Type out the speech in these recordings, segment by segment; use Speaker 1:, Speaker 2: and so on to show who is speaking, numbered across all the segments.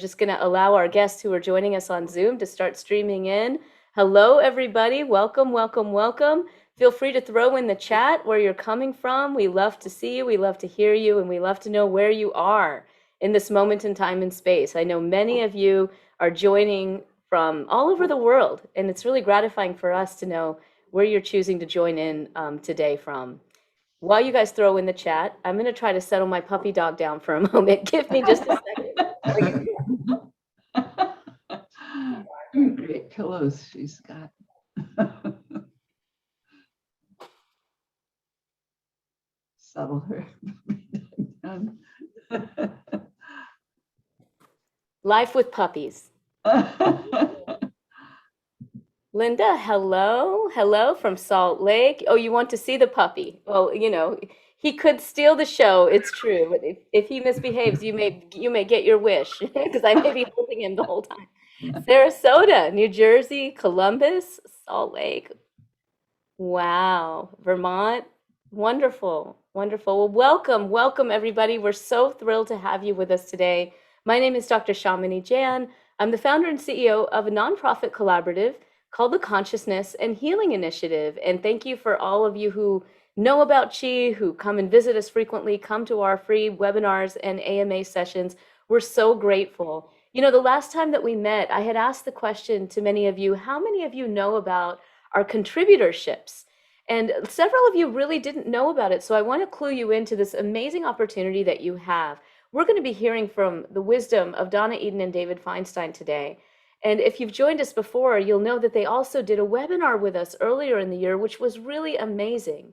Speaker 1: Just going to allow our guests who are joining us on Zoom to start streaming in. Hello, everybody. Welcome, welcome, welcome. Feel free to throw in the chat where you're coming from. We love to see you, we love to hear you, and we love to know where you are in this moment in time and space. I know many of you are joining from all over the world, and it's really gratifying for us to know where you're choosing to join in today from. While you guys throw in the chat, I'm going to try to settle my puppy dog down for a moment. Give me just a second.
Speaker 2: Great pillows she's got. Settle her.
Speaker 1: Life with puppies. Linda, hello. Hello from Salt Lake. Oh, you want to see the puppy? Well, he could steal the show. It's true. But if he misbehaves, you may get your wish because I may be holding him the whole time. Sarasota, New Jersey, Columbus, Salt Lake. Wow. Vermont. Wonderful. Wonderful. Well, welcome. Welcome, everybody. We're so thrilled to have you with us today. My name is Dr. Shamini Jan. I'm the founder and CEO of a nonprofit collaborative called the Consciousness and Healing Initiative. And thank you for all of you who know about Chi, who come and visit us frequently, come to our free webinars and AMA sessions. We're so grateful. The last time that we met, I had asked the question to many of you, how many of you know about our contributorships? And several of you really didn't know about it. So I want to clue you into this amazing opportunity that you have. We're going to be hearing from the wisdom of Donna Eden and David Feinstein today. And if you've joined us before, you'll know that they also did a webinar with us earlier in the year, which was really amazing.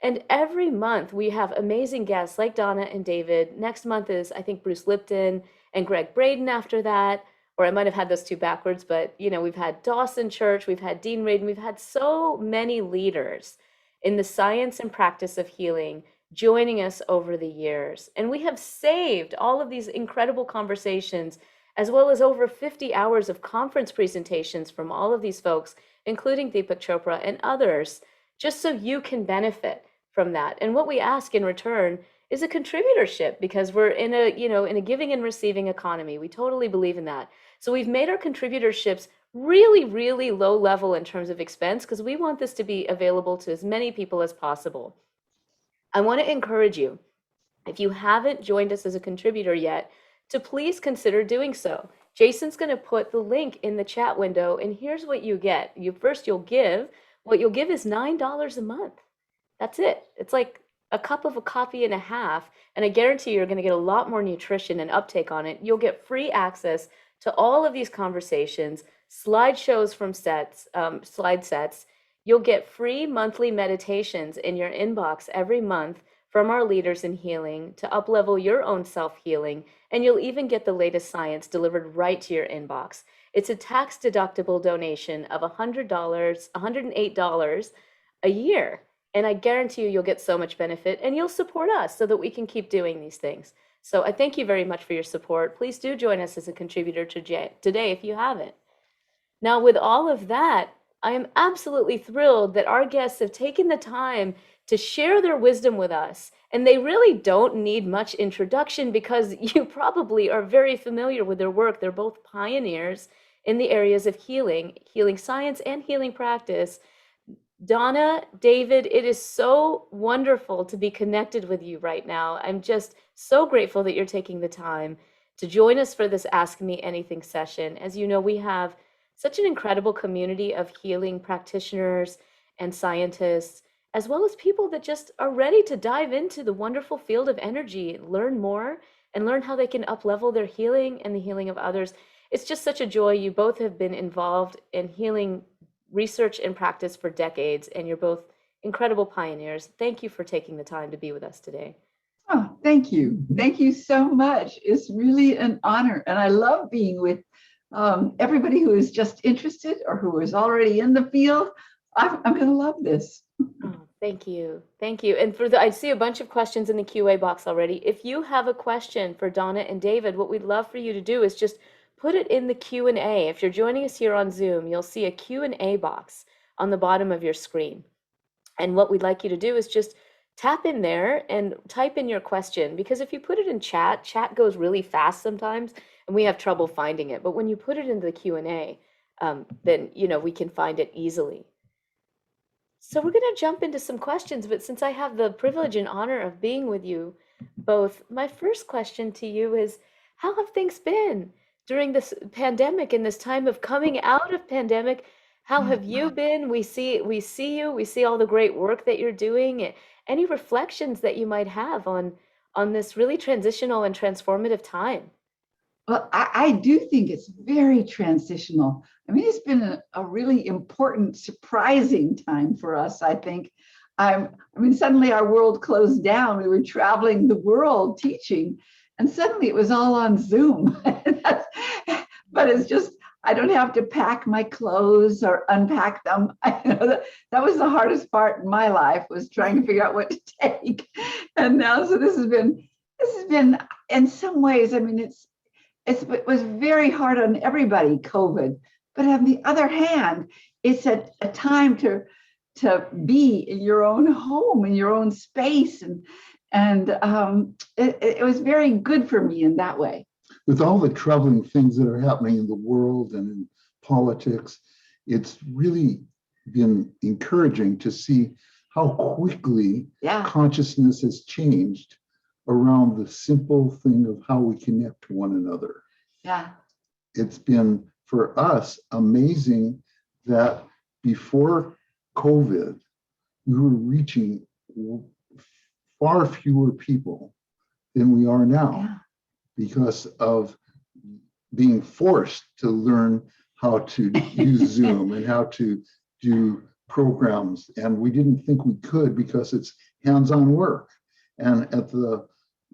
Speaker 1: And every month we have amazing guests like Donna and David. Next month is, I think, Bruce Lipton and Greg Braden after that. Or I might have had those two backwards, but we've had Dawson Church, we've had Dean Radin, we've had so many leaders in the science and practice of healing joining us over the years. And we have saved all of these incredible conversations, as well as over 50 hours of conference presentations from all of these folks, including Deepak Chopra and others, just so you can benefit from that. And what we ask in return is a contributorship, because we're in a giving and receiving economy. We totally believe in that. So we've made our contributorships really, really low level in terms of expense, because we want this to be available to as many people as possible. I want to encourage you, if you haven't joined us as a contributor yet, to please consider doing so. Jason's going to put the link in the chat window, and here's what you get. You'll give. What you'll give is $9 a month. That's it. It's like a cup of a coffee and a half, and I guarantee you're going to get a lot more nutrition and uptake on it. You'll get free access to all of these conversations, slideshows from slide sets. You'll get free monthly meditations in your inbox every month from our leaders in healing to uplevel your own self-healing, and you'll even get the latest science delivered right to your inbox. It's a tax-deductible donation of $108 a year. And I guarantee you'll get so much benefit, and you'll support us so that we can keep doing these things. So I thank you very much for your support. Please do join us as a contributor today if you haven't. Now, with all of that, I am absolutely thrilled that our guests have taken the time to share their wisdom with us. And they really don't need much introduction, because you probably are very familiar with their work. They're both pioneers in the areas of healing science and healing practice. Donna, David, it is so wonderful to be connected with you right now. I'm just so grateful that you're taking the time to join us for this Ask Me Anything session. As you know, we have such an incredible community of healing practitioners and scientists, as well as people that just are ready to dive into the wonderful field of energy, learn more, and learn how they can up-level their healing and the healing of others. It's just such a joy. You both have been involved in healing research and practice for decades, and you're both incredible pioneers. Thank you for taking the time to be with us today.
Speaker 2: Oh, thank you. Thank you so much. It's really an honor. And I love being with everybody who is just interested or who is already in the field. I'm going to love this.
Speaker 1: Oh, thank you. Thank you. And I see a bunch of questions in the QA box already. If you have a question for Donna and David, what we'd love for you to do is just put it in the Q&A. If you're joining us here on Zoom, you'll see a Q&A box on the bottom of your screen. And what we'd like you to do is just tap in there and type in your question, because if you put it in chat, chat goes really fast sometimes and we have trouble finding it. But when you put it into the Q&A, then we can find it easily. So we're going to jump into some questions, but since I have the privilege and honor of being with you both, my first question to you is, how have things been during this pandemic and this time of coming out of pandemic? How have you been? We see you, we see all the great work that you're doing. Any reflections that you might have on this really transitional and transformative time?
Speaker 2: Well, I do think it's very transitional. I mean, it's been a really important, surprising time for us, I think. I mean, suddenly our world closed down. We were traveling the world teaching, and suddenly it was all on Zoom. But it's just, I don't have to pack my clothes or unpack them. I know that was the hardest part in my life, was trying to figure out what to take. And now, so this has been in some ways, I mean, it was very hard on everybody, COVID. But on the other hand, it's a time to be in your own home, in your own space, and it was very good for me in that way.
Speaker 3: With all the troubling things that are happening in the world and in politics, it's really been encouraging to see how quickly consciousness has changed around the simple thing of how we connect to one another.
Speaker 2: Yeah.
Speaker 3: It's been, for us, amazing that before COVID, we were reaching far fewer people than we are now because of being forced to learn how to use Zoom and how to do programs. And we didn't think we could because it's hands-on work. And at the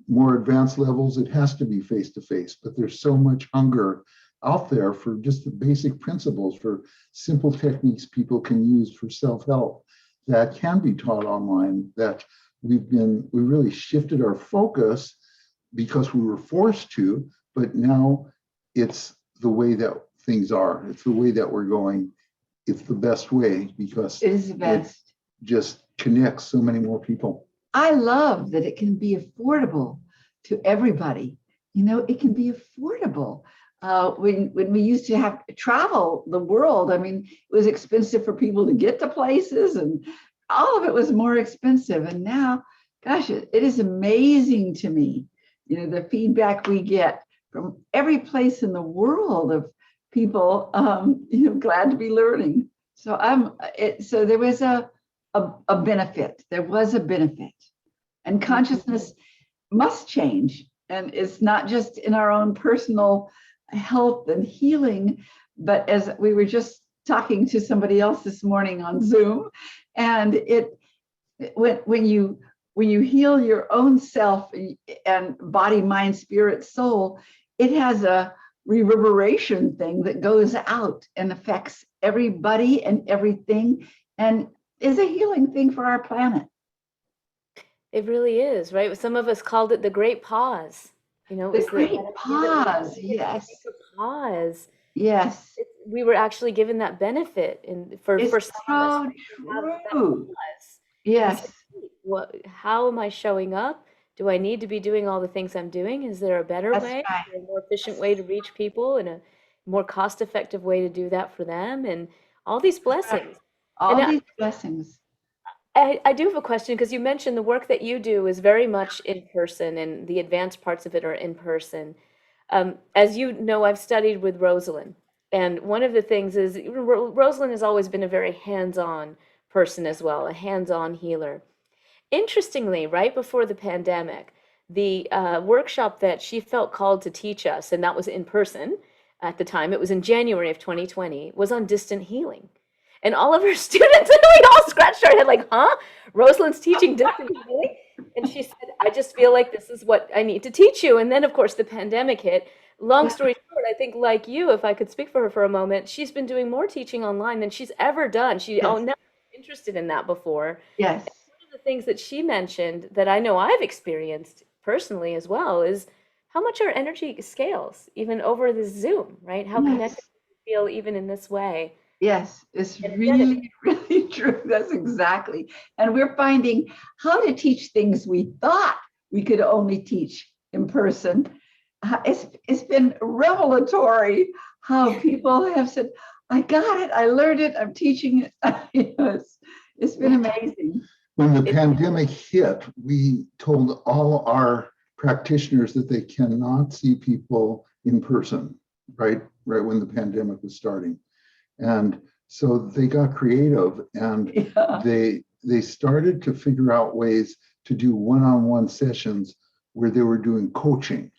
Speaker 3: more advanced levels, it has to be face-to-face, but there's so much hunger out there for just the basic principles, for simple techniques people can use for self-help that can be taught online, that we really shifted our focus because we were forced to, but now it's the way that things are. It's the way that we're going. It's the best way because
Speaker 2: it is the best.
Speaker 3: It just connects so many more people.
Speaker 2: I love that it can be affordable to everybody. It can be affordable. When we used to have to travel the world, I mean, it was expensive for people to get to places, and all of it was more expensive. And now, gosh, it is amazing to me, the feedback we get from every place in the world of people, glad to be learning. So so there was a benefit. There was a benefit, and consciousness must change. And it's not just in our own personal health and healing, but as we were just talking to somebody else this morning on Zoom, and when you heal your own self and body, mind, spirit, soul, it has a reverberation thing that goes out and affects everybody and everything, and is a healing thing for our planet.
Speaker 1: It really is, right? Some of us called it the great pause.
Speaker 2: The great pause, yes.
Speaker 1: Pause.
Speaker 2: Yes.
Speaker 1: We were actually given that benefit, and for some of us,
Speaker 2: true. Yes.
Speaker 1: How am I showing up? Do I need to be doing all the things I'm doing? Is there a better way?
Speaker 2: Right.
Speaker 1: Is there a more efficient way to reach people, and a more cost-effective way to do that for them? And all these blessings.
Speaker 2: These blessings.
Speaker 1: I do have a question, because you mentioned the work that you do is very much in person, and the advanced parts of it are in person. As you know, I've studied with Rosalind, and one of the things is Rosalind has always been a very hands-on person as well, a hands-on healer. Interestingly, right before the pandemic, the workshop that she felt called to teach us, and that was in person at the time, it was in January of 2020, was on distant healing. And all of her students, and we all scratched our head like, huh? Rosalind's teaching distant healing? And she said, I just feel like this is what I need to teach you. And then, of course, the pandemic hit. Long story short, I think, like you, if I could speak for her for a moment, she's been doing more teaching online than she's ever done. She never been interested in that before.
Speaker 2: Yes.
Speaker 1: And one of the things that she mentioned that I know I've experienced personally as well is how much our energy scales, even over the Zoom, right? How connected we feel even in this way.
Speaker 2: Yes, it's
Speaker 1: Energetic.
Speaker 2: really, really true. That's exactly. And we're finding how to teach things we thought we could only teach in person. It's been revelatory how people have said, I got it, I learned it, I'm teaching it. It's been
Speaker 1: Yeah.
Speaker 2: amazing.
Speaker 3: When the
Speaker 1: It,
Speaker 3: pandemic hit, we told all our practitioners that they cannot see people in person, right? Right when the pandemic was starting. And so they got creative and
Speaker 2: Yeah.
Speaker 3: they started to figure out ways to do one-on-one sessions where they were doing coaching.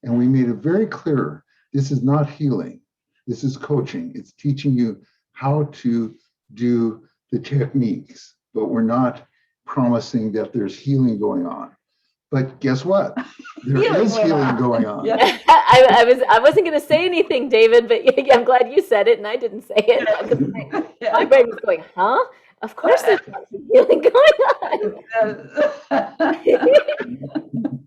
Speaker 3: And we made it very clear, this is not healing. This is coaching. It's teaching you how to do the techniques, but we're not promising that there's healing going on. But guess what? There
Speaker 2: Healing
Speaker 3: is
Speaker 2: went
Speaker 3: healing
Speaker 2: on.
Speaker 3: going on.
Speaker 2: Yeah.
Speaker 1: I wasn't going to say anything, David, but I'm glad you said it and I didn't say it. My
Speaker 2: Yeah.
Speaker 1: brain was going, huh? Of course there's lots of healing going on.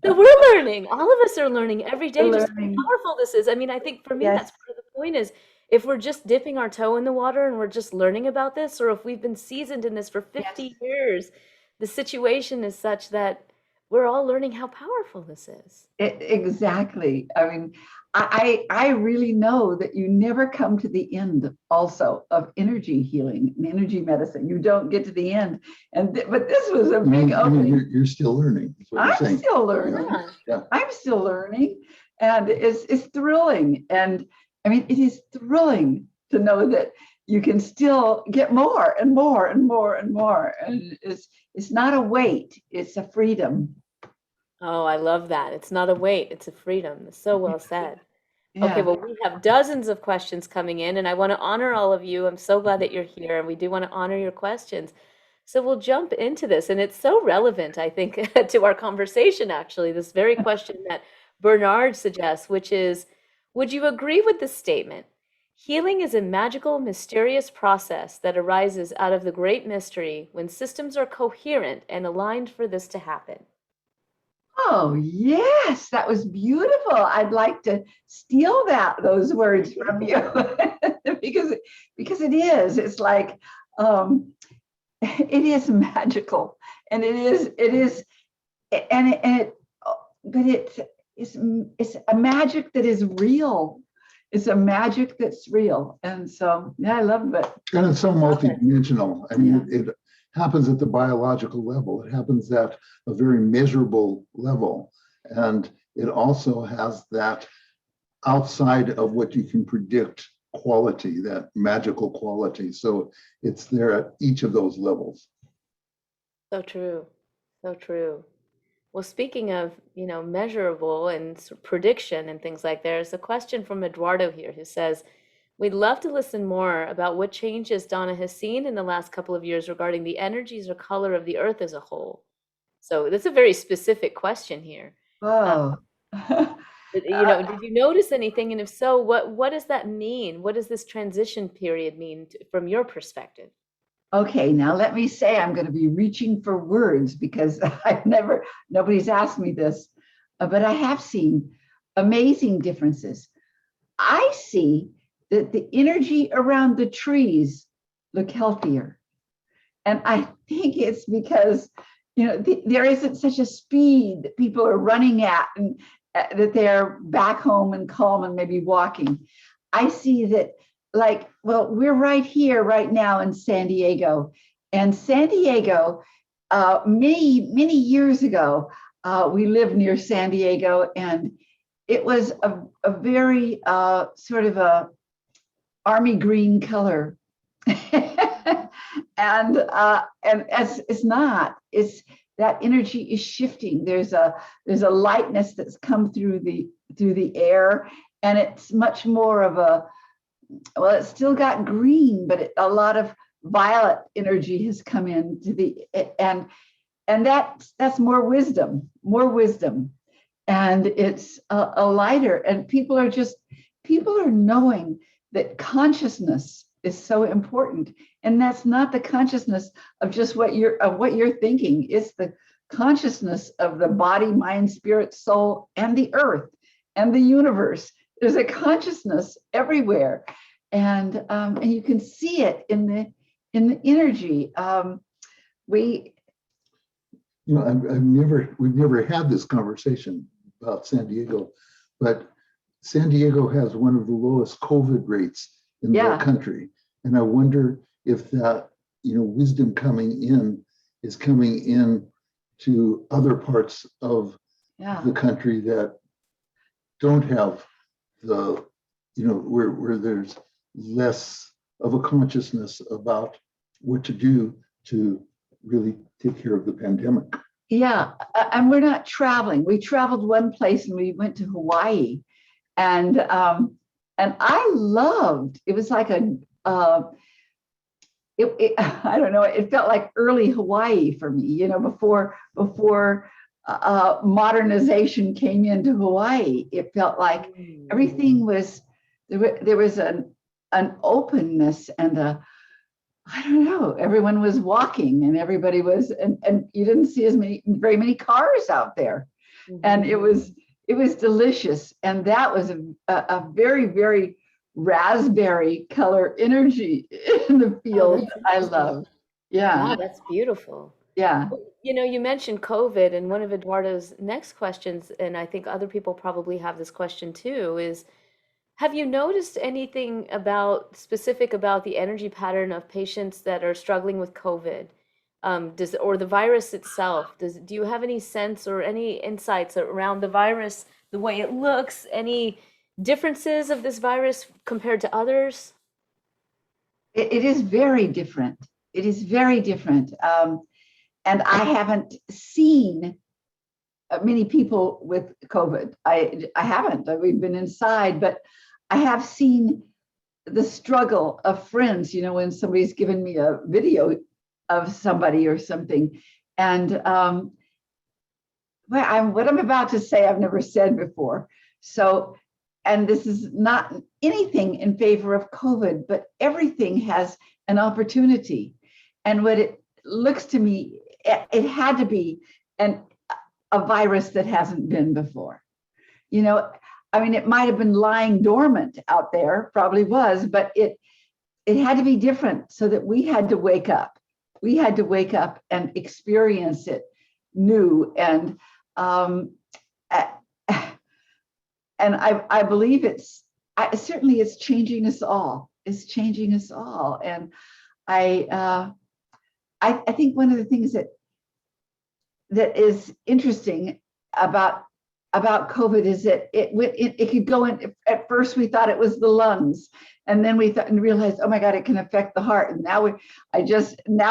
Speaker 1: So we're learning. All of us are learning every day just how
Speaker 2: Learning.
Speaker 1: powerful this is. I mean, I think for me,
Speaker 2: Yes.
Speaker 1: that's part of the point is if we're just dipping our toe in the water and we're just learning about this, or if we've been seasoned in this for
Speaker 2: Yes.
Speaker 1: 50 years, the situation is such that we're all learning how powerful this is.
Speaker 2: Exactly. I mean, I really know that you never come to the end also of energy healing and energy medicine. You don't get to the end. But this was a big opening.
Speaker 3: You're still learning. That's what you're
Speaker 2: I'm
Speaker 3: saying.
Speaker 2: still learning.
Speaker 1: Yeah.
Speaker 3: Yeah.
Speaker 2: I'm still learning. And it's thrilling. And I mean, it is thrilling to know that you can still get more and more and more and more. And it's not a weight, it's a freedom.
Speaker 1: Oh, I love that. It's not a weight, it's a freedom. It's so well said. Okay,
Speaker 2: Yeah.
Speaker 1: well, we have dozens of questions coming in, and I want to honor all of you. I'm so glad that you're here, and we do want to honor your questions. So we'll jump into this, and it's so relevant, I think, to our conversation, actually, this very question that Bernard suggests, which is, would you agree with this statement? Healing is a magical, mysterious process that arises out of the great mystery when systems are coherent and aligned for this to happen.
Speaker 2: Oh, yes, that was beautiful. I'd like to steal those words from you because because it is. It's like it is magical, and it is, and it, but it's a magic that is real. It's a magic that's real, and so yeah, I love it.
Speaker 3: And it's so multidimensional. I mean,
Speaker 2: Yeah.
Speaker 3: it happens at the biological level. It happens at a very measurable level. And it also has that outside of what you can predict quality, that magical quality. So it's there at each of those levels.
Speaker 1: So true. So true. Well, speaking of, measurable and prediction and things like there's a question from Eduardo here who says, we'd love to listen more about what changes Donna has seen in the last couple of years regarding the energies or color of the earth as a whole. So that's a very specific question here. Uh,
Speaker 2: Oh.
Speaker 1: did you notice anything? And if so, what does that mean? What does this transition period mean from your perspective?
Speaker 2: Okay, now let me say I'm going to be reaching for words because nobody's asked me this, but I have seen amazing differences. I see that the energy around the trees look healthier. And I think it's because, there isn't such a speed that people are running at and that they're back home and calm and maybe walking. I see that, like, well, we're right here right now in San Diego. And San Diego, many years ago, we lived near San Diego, and it was a very sort of a army green color. And as it's not, it's that energy is shifting. There's a lightness that's come through the air, and it's much more of a, well, it's still got green, but a lot of violet energy has come into and that's more wisdom, and it's a lighter, and people are knowing that consciousness is so important, and that's not the consciousness of just what you're thinking. It's the consciousness of the body, mind, spirit, soul, and the earth and the universe. There's a consciousness everywhere, and you can see it in the energy. We
Speaker 3: we've never had this conversation about San Diego, but San Diego has one of the lowest COVID rates in the country. And I wonder if that, wisdom is coming in to other parts of the country that don't have the, where there's less of a consciousness about what to do to really take care of the pandemic.
Speaker 2: Yeah, and we're not traveling. We traveled one place and we went to Hawaii, and I loved. It was like I don't know. It felt like early Hawaii for me. Before modernization came into Hawaii, it felt like everything was there was an openness and I don't know, everyone was walking and everybody was, and you didn't see very many cars out there. And it was delicious. And that was a very, very raspberry color energy in the field. I love. Yeah.
Speaker 1: Wow, that's beautiful.
Speaker 2: Yeah.
Speaker 1: You mentioned COVID, and one of Eduardo's next questions, and I think other people probably have this question too, is have you noticed anything specific about the energy pattern of patients that are struggling with COVID? Or the virus itself? Do you have any sense or any insights around the virus, the way it looks, any differences of this virus compared to others?
Speaker 2: It is very different. It is very different. And I haven't seen many people with COVID. I haven't. We've been inside, but I have seen the struggle of friends, when somebody's given me a video of somebody or something. And what I'm about to say, I've never said before. So, and this is not anything in favor of COVID, but everything has an opportunity. And what it looks to me, it had to be a virus that hasn't been before. It might have been lying dormant out there, probably was, but it had to be different so that we had to wake up. We had to wake up and experience it new. And I believe certainly it's changing us all. It's changing us all. And I think one of the things that is interesting about COVID is that it could go in. At first, we thought it was the lungs, and then we thought and realized, oh my God, it can affect the heart. And now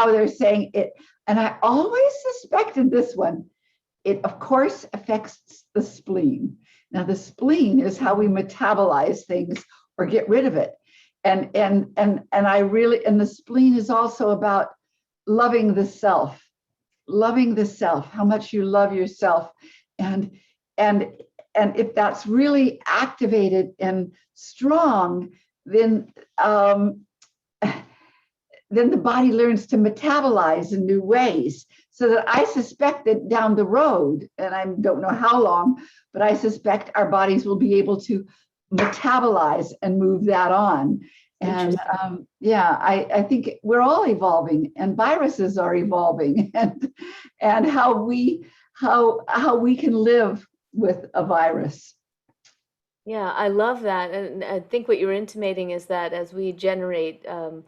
Speaker 2: they're saying it. And I always suspected this one. It of course affects the spleen. Now the spleen is how we metabolize things or get rid of it. And the spleen is also about loving the self, how much you love yourself. And if that's really activated and strong, then the body learns to metabolize in new ways. So that I suspect that down the road, and I don't know how long, but I suspect our bodies will be able to metabolize and move that on. And I think we're all evolving, and viruses are evolving, and how we can live with a virus.
Speaker 1: Yeah, I love that. And I think what you're intimating is that as we generate a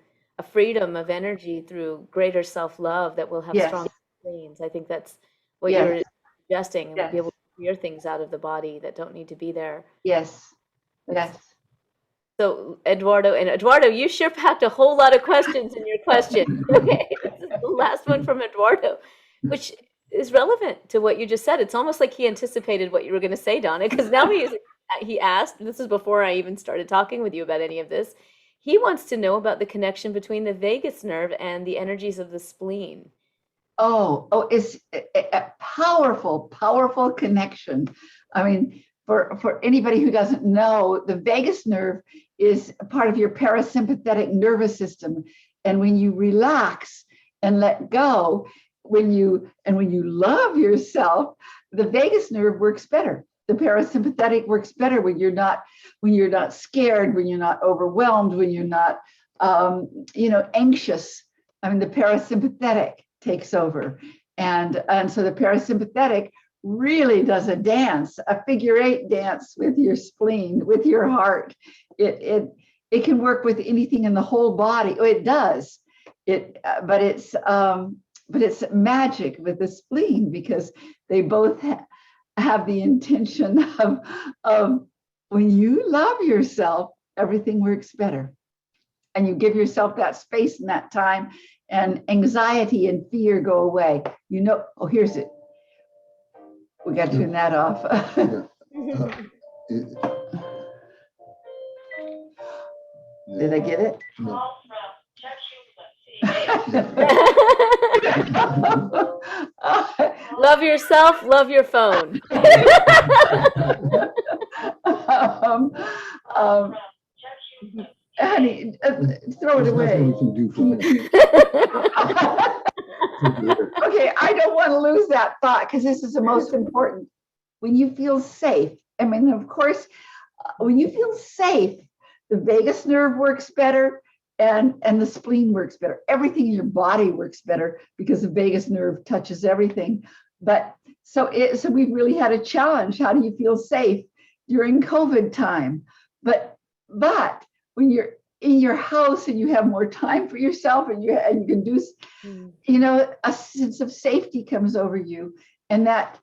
Speaker 1: freedom of energy through greater self-love, that we'll have strong spleens. I think that's what you're suggesting, and we'll be able to clear things out of the body that don't need to be there.
Speaker 2: Yes.
Speaker 1: So Eduardo, you sure packed a whole lot of questions in your question. Okay, this is the last one from Eduardo, which is relevant to what you just said. It's almost like he anticipated what you were going to say, Donna, because now he asked, this is before I even started talking with you about any of this, he wants to know about the connection between the vagus nerve and the energies of the spleen.
Speaker 2: It's a powerful, powerful connection. I mean, for anybody who doesn't know, the vagus nerve is a part of your parasympathetic nervous system. And when you relax and let go, when you love yourself, the vagus nerve works better. The parasympathetic works better when you're not when you're not scared, when you're not overwhelmed, when you're not, anxious. I mean, the parasympathetic takes over. And so the parasympathetic really does a dance, a figure-8 dance with your spleen, with your heart. It can work with anything in the whole body. Oh, it does. But it's magic with the spleen, because they both have the intention of when you love yourself, everything works better. And you give yourself that space and that time, and anxiety and fear go away. Oh, here's it. We got to turn that off. Did I get it?
Speaker 3: No.
Speaker 1: Love yourself, love your phone.
Speaker 2: Honey, throw it away.
Speaker 3: We can do for
Speaker 2: Okay, I don't want to lose that thought, because this is the most important. When you feel safe, I mean, of course, when you feel safe, the vagus nerve works better, and the spleen works better. Everything in your body works better, because the vagus nerve touches everything. But so we've really had a challenge. How do you feel safe during COVID time? But when you're in your house and you have more time for yourself, and you can do, a sense of safety comes over you, and that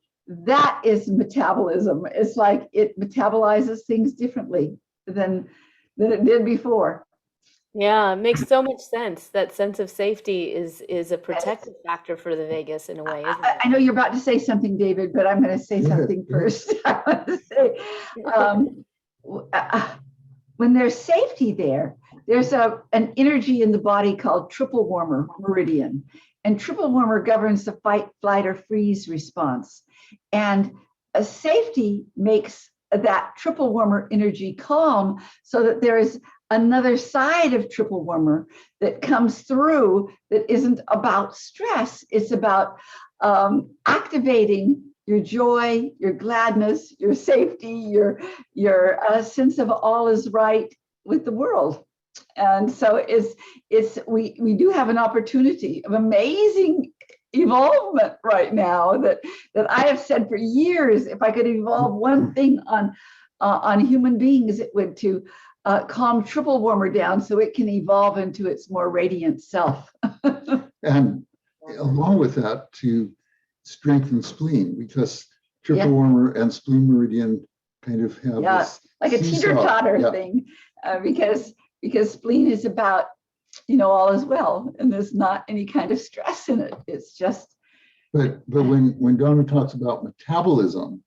Speaker 2: is metabolism. It's like it metabolizes things differently than it did before.
Speaker 1: Yeah, it makes so much sense. That sense of safety is a protective factor for the vagus in a way, isn't it?
Speaker 2: I know you're about to say something, David, but I'm going to say something first. I want to say, when there's safety there's an energy in the body called triple warmer meridian. And triple warmer governs the fight, flight, or freeze response. And a safety makes that triple warmer energy calm, so that there is another side of triple warmer that comes through that isn't about stress. It's about activating your joy, your gladness, your safety, your sense of all is right with the world. And so we do have an opportunity of amazing evolvement right now that I have said for years, if I could evolve one thing on human beings, it would to calm triple warmer down so it can evolve into its more radiant self.
Speaker 3: And along with that, to strengthen spleen, because triple warmer and spleen meridian kind of have this
Speaker 2: like a teeter-totter thing, because spleen is about, all is well, and there's not any kind of stress in it. It's just.
Speaker 3: But when Donna talks about metabolism,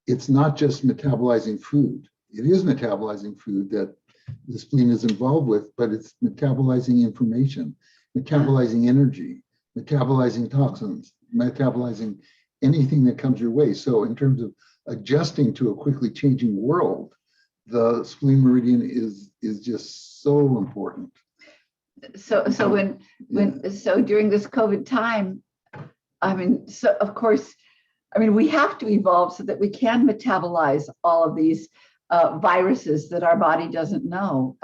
Speaker 3: it's not just metabolizing food. It is metabolizing food that the spleen is involved with, but it's metabolizing information, metabolizing energy, metabolizing toxins, metabolizing anything that comes your way. So in terms of adjusting to a quickly changing world, the spleen meridian is just so important.
Speaker 2: So during this COVID time, of course, we have to evolve so that we can metabolize all of these viruses that our body doesn't know.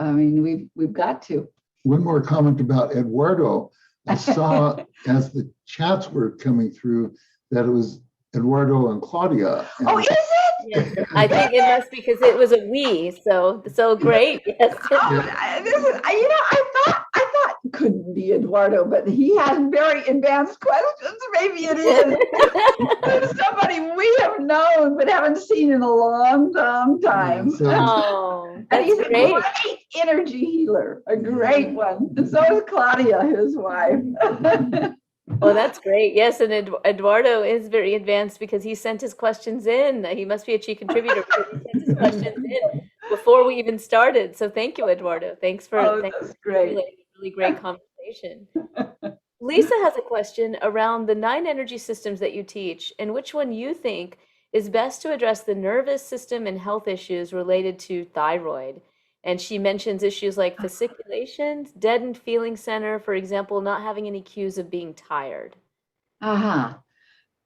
Speaker 2: We've got to.
Speaker 3: One more comment about Eduardo. I saw as the chats were coming through that it was Eduardo and Claudia.
Speaker 2: Oh, is it?
Speaker 1: Yes, I think it must, because it was a we. So great. Yes.
Speaker 2: I thought it couldn't be Eduardo, but he has very advanced questions. Maybe it is. It's somebody we have known but haven't seen in a long time.
Speaker 1: Oh,
Speaker 2: and he's great. A great energy healer, a great one. And so is Claudia, his wife.
Speaker 1: Well, that's great. Yes, and Eduardo is very advanced because he sent his questions in. He must be a chief contributor because he sent his questions in before we even started. So thank you, Eduardo. Thanks for
Speaker 2: that's great.
Speaker 1: Really great conversation. Lisa has a question around the 9 energy systems that you teach, and which one you think is best to address the nervous system and health issues related to thyroid. And she mentions issues like fasciculations, deadened feeling center, for example, not having any cues of being tired.
Speaker 2: Not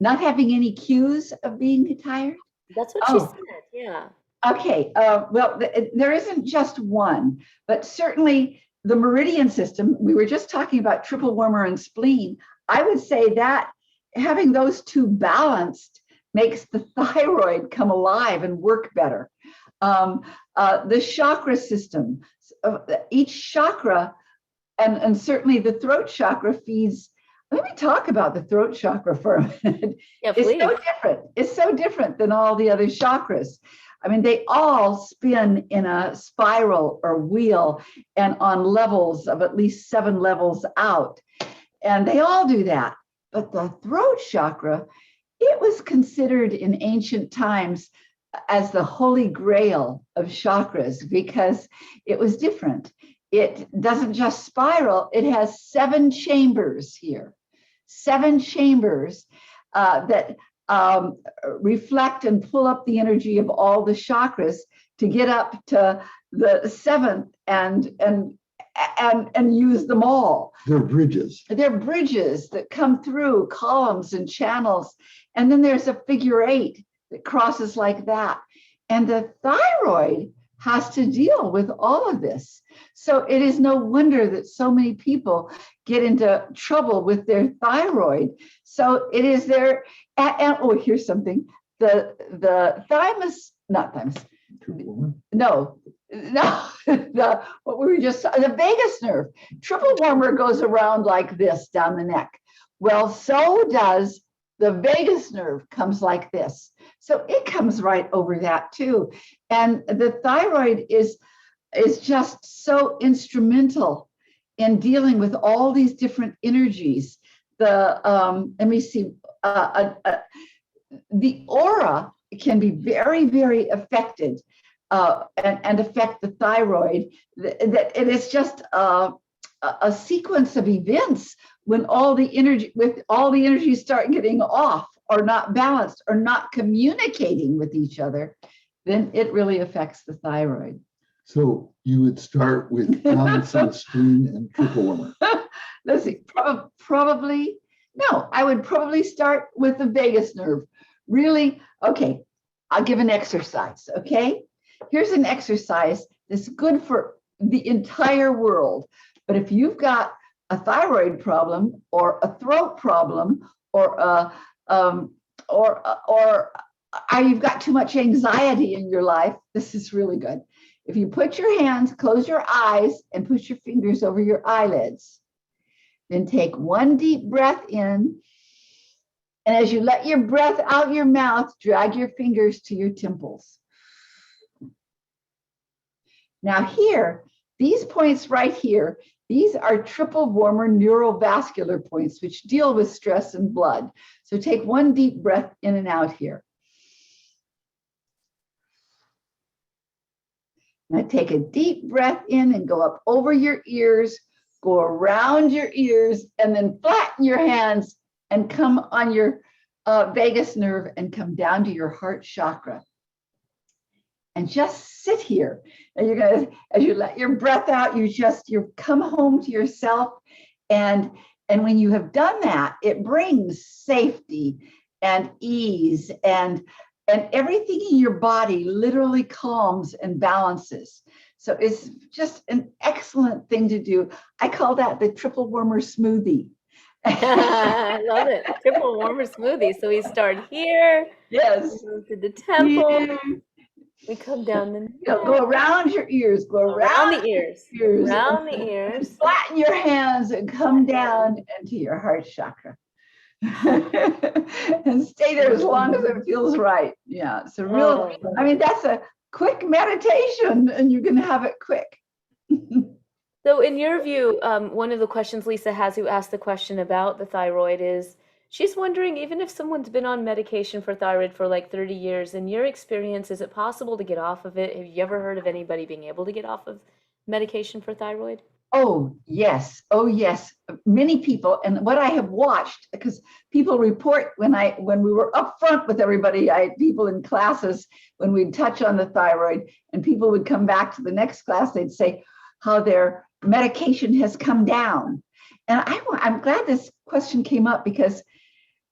Speaker 2: having any cues of being tired?
Speaker 1: That's what she said, yeah.
Speaker 2: Okay, well, there isn't just one, but certainly the meridian system, we were just talking about triple warmer and spleen. I would say that having those two balanced makes the thyroid come alive and work better. The chakra system, each chakra, and certainly the throat chakra feeds. Let me talk about the throat chakra for a minute.
Speaker 1: Yeah,
Speaker 2: It's
Speaker 1: please.
Speaker 2: so different. It's so different than all the other chakras. I mean, they all spin in a spiral or wheel and on levels of at least 7 levels out. And they all do that. But the throat chakra, it was considered in ancient times as the holy grail of chakras because it was different. It doesn't just spiral, it has 7 chambers here, 7 chambers that reflect and pull up the energy of all the chakras to get up to the 7th and use them all.
Speaker 3: They're bridges.
Speaker 2: They're bridges that come through columns and channels. And then there's a figure 8 that crosses like that. And the thyroid has to deal with all of this. So it is no wonder that so many people get into trouble with their thyroid. So it is there. And oh, here's something. The thymus, not thymus. No, what we were just, the vagus nerve. Triple warmer goes around like this down the neck. Well, so does the vagus nerve, comes like this. So it comes right over that too. And the thyroid is just so instrumental in dealing with all these different energies. Let me see, the aura can be very, very affected and affect the thyroid. That it is just a sequence of events when all the energy start getting off or not balanced or not communicating with each other, then it really affects the thyroid.
Speaker 3: So you would start with balance of the spleen and triple warmer.
Speaker 2: Let's see, probably, no, I would probably start with the vagus nerve. Really, okay, I'll give an exercise, okay? Here's an exercise that's good for the entire world. But if you've got a thyroid problem or a throat problem or you've got too much anxiety in your life, this is really good. If you put your hands, close your eyes and put your fingers over your eyelids, then take one deep breath in. And as you let your breath out your mouth, drag your fingers to your temples. Now here, these points right here, these are triple warmer neurovascular points, which deal with stress and blood. So take one deep breath in and out here. Now take a deep breath in and go up over your ears, go around your ears, and then flatten your hands and come on your vagus nerve and come down to your heart chakra. And just sit here. And you're gonna, as you let your breath out, you come home to yourself. And when you have done that, it brings safety and ease and everything in your body literally calms and balances. So it's just an excellent thing to do. I call that the triple warmer smoothie.
Speaker 1: I love it. Triple warmer smoothie. So we start here.
Speaker 2: Yes.
Speaker 1: We move to the temple.
Speaker 2: Here.
Speaker 1: We come down the
Speaker 2: Go around your ears. Go
Speaker 1: around the ears.
Speaker 2: ears.
Speaker 1: Around the ears.
Speaker 2: Flatten your hands and come down into your heart chakra. And stay there as long as it feels right. Yeah. It's a real, I mean, that's a quick meditation and you can have it quick.
Speaker 1: So in your view, one of the questions Lisa has, who asked the question about the thyroid, is she's wondering, even if someone's been on medication for thyroid for like 30 years, in your experience, is it possible to get off of it? Have you ever heard of anybody being able to get off of medication for thyroid?
Speaker 2: Oh, yes. Oh, yes. Many people. And what I have watched, because people report when we were up front with everybody, I had people in classes when we'd touch on the thyroid and people would come back to the next class, they'd say how their medication has come down. And I'm glad this question came up because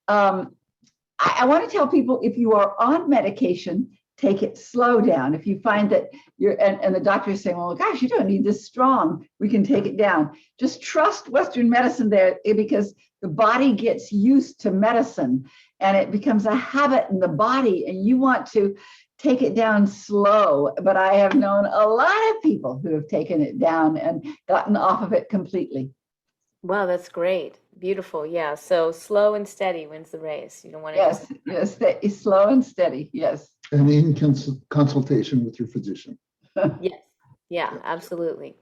Speaker 2: I want to tell people, if you are on medication, take it slow down. If you find that and the doctor is saying, well, gosh, you don't need this strong, we can take it down. Just trust Western medicine there, because the body gets used to medicine and it becomes a habit in the body, and you want to take it down slow. But I have known a lot of people who have taken it down and gotten off of it completely.
Speaker 1: Wow, that's great. Beautiful. Yeah. So slow and steady wins the race. You don't want to just.
Speaker 2: Yes, that is slow and steady. Yes.
Speaker 3: And in consultation with your physician.
Speaker 1: Yes. Yeah, absolutely.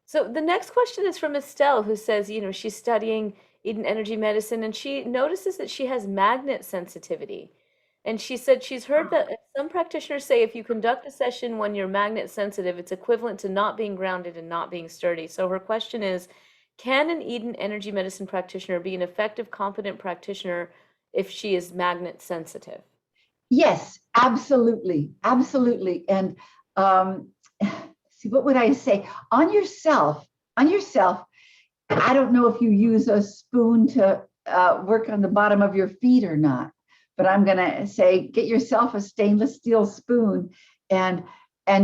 Speaker 1: So the next question is from Estelle, who says, she's studying Eden Energy Medicine and she notices that she has magnet sensitivity. And she said she's heard that some practitioners say if you conduct a session when you're magnet sensitive, it's equivalent to not being grounded and not being sturdy. So her question is, can an Eden Energy Medicine practitioner be an effective, competent practitioner if she is magnet sensitive?
Speaker 2: Yes, absolutely. Absolutely. And see, what would I say? On yourself, I don't know if you use a spoon to work on the bottom of your feet or not, but I'm going to say, get yourself a stainless steel spoon and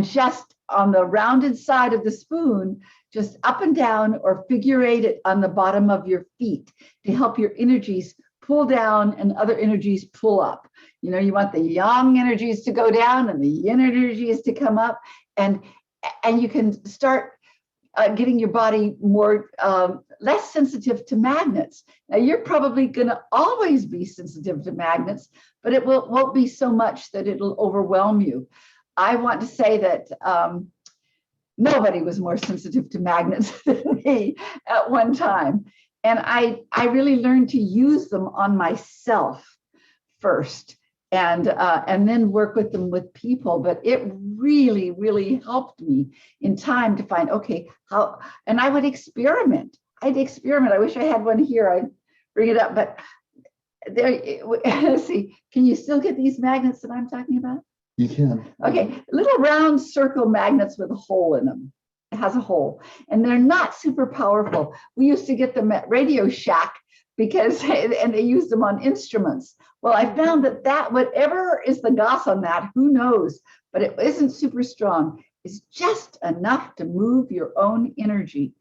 Speaker 2: just on the rounded side of the spoon, just up and down or figure eight it on the bottom of your feet to help your energies pull down and other energies pull up. You want the yang energies to go down and the yin energies to come up, and you can start getting your body more less sensitive to magnets. Now you're probably going to always be sensitive to magnets, but it won't be so much that it'll overwhelm you. I want to say that nobody was more sensitive to magnets than me at one time. And I really learned to use them on myself first and then work with them with people. But it really, really helped me in time to find, okay, how, and I would experiment. I'd experiment. I wish I had one here. I'd bring it up, but there, let's see, can you still get these magnets that I'm talking about?
Speaker 3: You can.
Speaker 2: Okay, little round circle magnets with a hole in them. It has a hole, and they're not super powerful. We used to get them at Radio Shack because, and they used them on instruments. Well, I found that whatever is the goss on that, who knows, but it isn't super strong. It's just enough to move your own energy.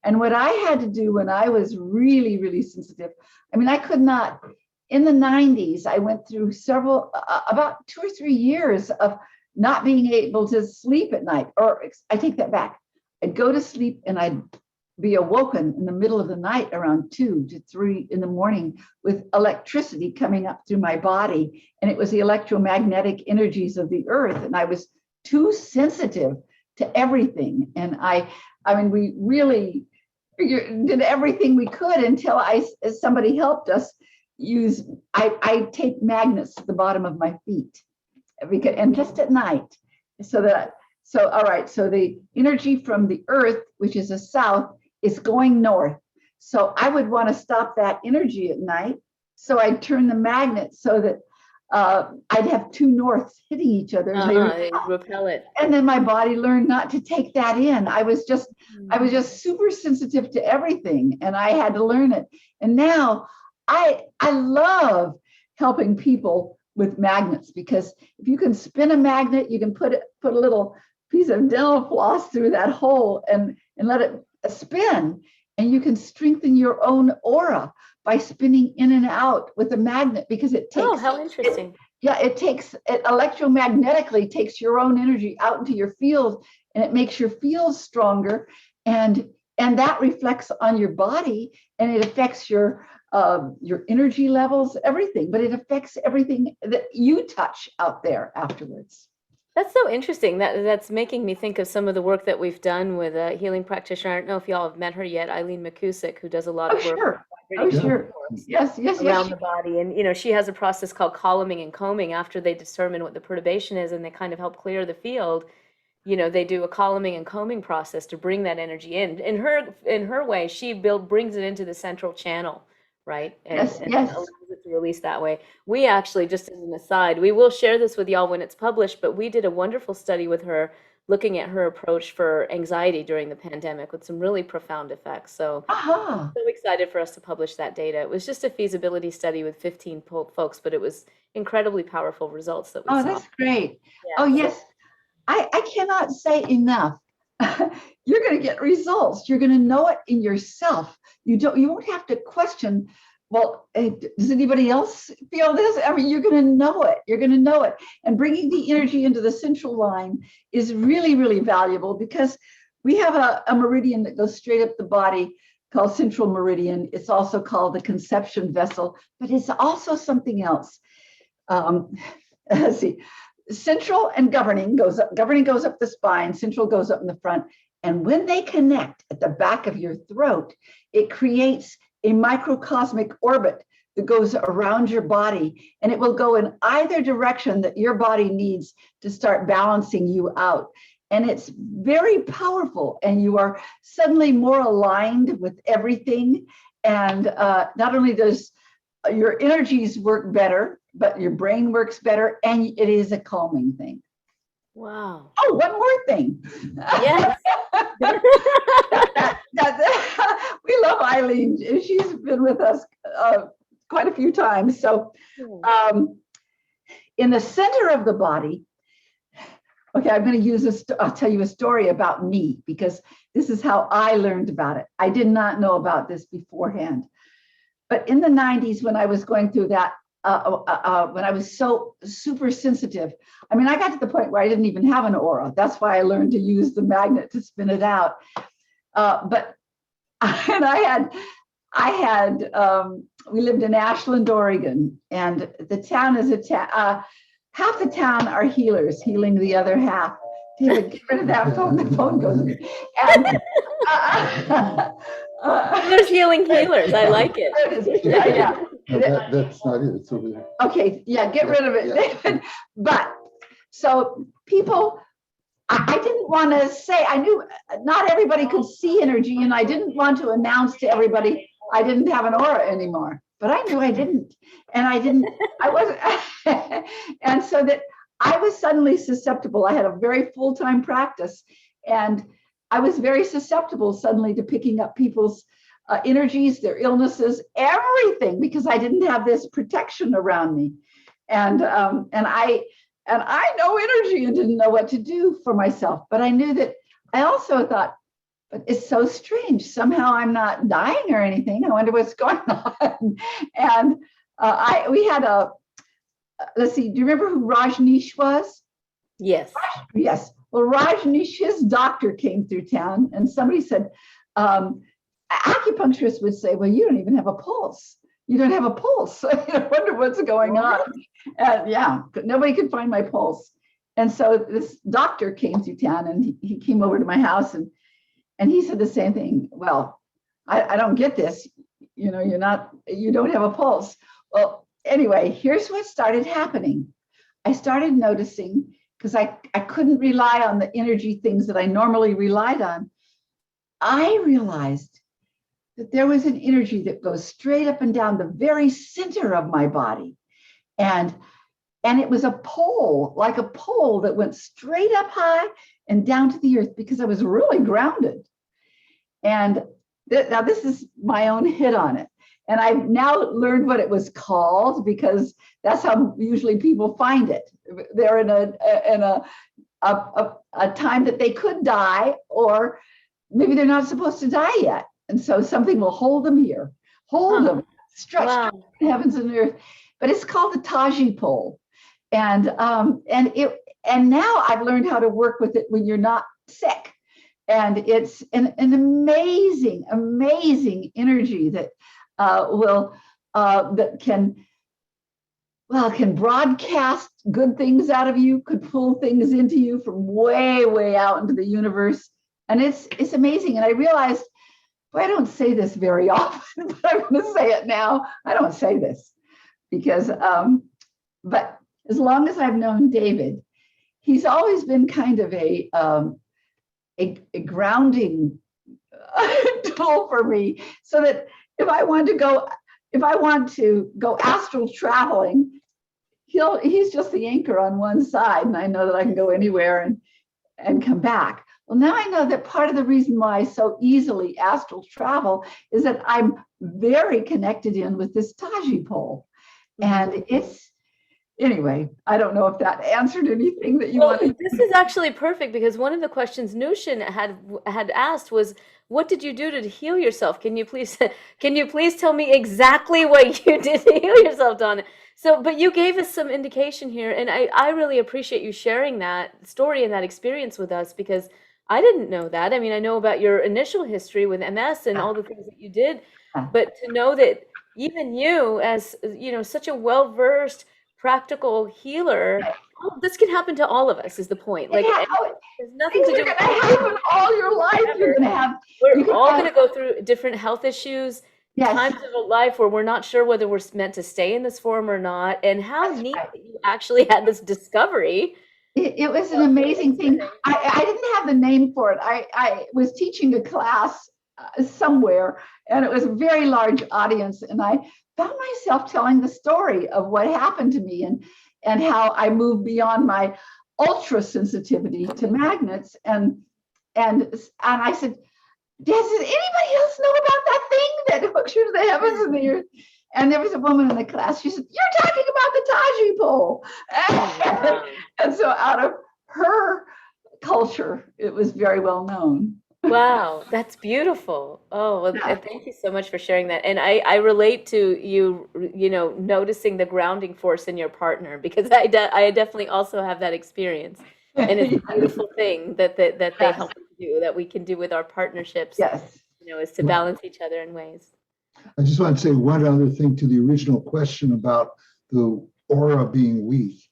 Speaker 2: And what I had to do when I was really, really sensitive, I mean, I could not. In the 90s, I went through several, about 2 or 3 years of not being able to sleep at night, or I take that back. I'd go to sleep and I'd be awoken in the middle of the night around 2 to 3 in the morning with electricity coming up through my body. And it was the electromagnetic energies of the earth. And I was too sensitive to everything. And I mean, we really did everything we could until somebody helped us use, I tape magnets to the bottom of my feet and just at night. So all right, so the energy from the earth, which is the south, is going north. So I would want to stop that energy at night. So I'd turn the magnet so that I'd have two norths hitting each other.
Speaker 1: They repel it.
Speaker 2: And then my body learned not to take that in. I was just super sensitive to everything, and I had to learn it. And now I love helping people with magnets, because if you can spin a magnet, you can put a little piece of dental floss through that hole and let it spin, and you can strengthen your own aura by spinning in and out with a magnet, because it takes.
Speaker 1: Oh, how interesting.
Speaker 2: It electromagnetically takes your own energy out into your field, and it makes your field stronger, and that reflects on your body, and it affects your energy levels, everything, but it affects everything that you touch out there afterwards.
Speaker 1: That's so interesting. That's making me think of some of the work that we've done with a healing practitioner. I don't know if y'all have met her yet, Eileen McCusick, who does a lot of work.
Speaker 2: Sure. Sure. Yes.
Speaker 1: Around the body. And, she has a process called columning and combing. After they determine what the perturbation is and they kind of help clear the field, they do a columning and combing process to bring that energy in. In her way, she brings it into the central channel, right? And allows it to release that way. We actually, just as an aside, we will share this with y'all when it's published, but we did a wonderful study with her looking at her approach for anxiety during the pandemic with some really profound effects. So
Speaker 2: Aha.
Speaker 1: so excited for us to publish that data. It was just a feasibility study with 15 folks, but it was incredibly powerful results that we
Speaker 2: Oh,
Speaker 1: saw.
Speaker 2: that's great. Oh,
Speaker 1: Yeah.
Speaker 2: yes. I cannot say enough. You're going to get results. You're going to know it in yourself. You won't have to question, well, does anybody else feel this? I mean, you're going to know it. You're going to know it. And bringing the energy into the central line is really, really valuable because we have a meridian that goes straight up the body called central meridian. It's also called the conception vessel, but it's also something else. Let's see. Central and governing goes up. Governing goes up the spine. Central goes up in the front. And when they connect at the back of your throat, it creates a microcosmic orbit that goes around your body, and it will go in either direction that your body needs to start balancing you out. And it's very powerful, and you are suddenly more aligned with everything. And not only does your energies work better, but your brain works better, and it is a calming thing.
Speaker 1: Wow.
Speaker 2: Oh, one more thing.
Speaker 1: Yes.
Speaker 2: We love Eileen. She's been with us quite a few times. So in the center of the body, okay, I'm going to use this. I'll tell you a story about me because this is how I learned about it. I did not know about this beforehand. But in the 90s, when I was going through that, when I was so super sensitive, I mean, I got to the point where I didn't even have an aura. That's why I learned to use the magnet to spin it out. But and we lived in Ashland, Oregon, and the town is half the town are healers, healing the other half. David, get rid of that phone. The phone goes. And
Speaker 1: There's healing healers. I like it.
Speaker 2: Yeah.
Speaker 3: No, that's not it. It's over there.
Speaker 2: Okay, yeah, get rid of it, David. But so people, I didn't want to say, I knew not everybody could see energy, and I didn't want to announce to everybody I didn't have an aura anymore. But I knew I didn't, and I wasn't, and so that I was suddenly susceptible. I had a very full-time practice, and I was very susceptible suddenly to picking up people's energies, their illnesses, everything, because I didn't have this protection around me, and I know energy and didn't know what to do for myself. But I knew that I also thought, but it's so strange. Somehow I'm not dying or anything. I wonder what's going on. And we had let's see, do you remember who Rajneesh was?
Speaker 1: Yes.
Speaker 2: Yes. Well, Rajneesh, his doctor came through town, and somebody said, acupuncturists would say, well, you don't even have a pulse. You don't have a pulse. I wonder what's going on. And yeah, nobody could find my pulse. And so this doctor came through town, and he came over to my house, and he said the same thing. Well, I don't get this. You don't have a pulse. Well, anyway, here's what started happening. I started noticing, because I couldn't rely on the energy things that I normally relied on. I realized that there was an energy that goes straight up and down the very center of my body. And it was a pole, like a pole that went straight up high and down to the earth, because I was really grounded. And now this is my own hit on it. And I've now learned what it was called, because that's how usually people find it. They're in a time that they could die, or maybe they're not supposed to die yet. And so something will hold them here, them, stretch heavens and earth. But it's called the Taji pole. And now I've learned how to work with it when you're not sick. And it's an amazing, amazing energy that that can broadcast good things out of you, could pull things into you from way, way out into the universe. And it's amazing. And I realized, well, I don't say this very often, but I'm going to say it now. I don't say this because, but as long as I've known David, he's always been kind of a grounding tool for me, so that if I want to go astral traveling, he's just the anchor on one side, and I know that I can go anywhere. and come back. Well, now I know that part of the reason why I so easily astral travel is that I'm very connected in with this Taji pole. And it's, anyway, I don't know if that answered anything that you
Speaker 1: Well,
Speaker 2: wanted.
Speaker 1: this is actually perfect because one of the questions Nushin had asked was, "What did you do to heal yourself? Can you please tell me exactly what you did to heal yourself, Donna?" So, but you gave us some indication here, and I really appreciate you sharing that story and that experience with us because I didn't know that. I mean, I know about your initial history with MS and all the things that you did, but to know that even you, as you know, such a well-versed practical healer, oh, this can happen to all of us, is the point. Like,
Speaker 2: Yeah,
Speaker 1: there's nothing
Speaker 2: things
Speaker 1: to
Speaker 2: are
Speaker 1: do
Speaker 2: going
Speaker 1: with
Speaker 2: to happen all your life. You're
Speaker 1: whatever.
Speaker 2: going to have,
Speaker 1: We're
Speaker 2: you can
Speaker 1: all
Speaker 2: have,
Speaker 1: going to go through different health issues,
Speaker 2: yes,
Speaker 1: times of a life where we're not sure whether we're meant to stay in this form or not. And how
Speaker 2: that's
Speaker 1: neat
Speaker 2: right.
Speaker 1: that you actually had this discovery.
Speaker 2: It was an
Speaker 1: Well,
Speaker 2: amazing thing.
Speaker 1: amazing.
Speaker 2: I didn't have the name for it. I was teaching a class somewhere, and it was a very large audience. And I found myself telling the story of what happened to me and how I moved beyond my ultra sensitivity to magnets. And I said, does anybody else know about that thing that hooks you to the heavens and the earth? And there was a woman in the class. She said, "You're talking about the Taji pole."
Speaker 1: Wow.
Speaker 2: And so out of her culture, it was very well known.
Speaker 1: Wow, that's beautiful. Oh, well,
Speaker 2: Yeah.
Speaker 1: thank you so much for sharing that. And I relate to you, you know, noticing the grounding force in your partner because I definitely also have that experience. And it's a
Speaker 2: Yes.
Speaker 1: beautiful thing that they
Speaker 2: Yes.
Speaker 1: help us do, that we can do with our partnerships,
Speaker 2: Yes.
Speaker 1: you know, is to balance each other in ways.
Speaker 3: I just want to say one other thing to the original question about the aura being weak.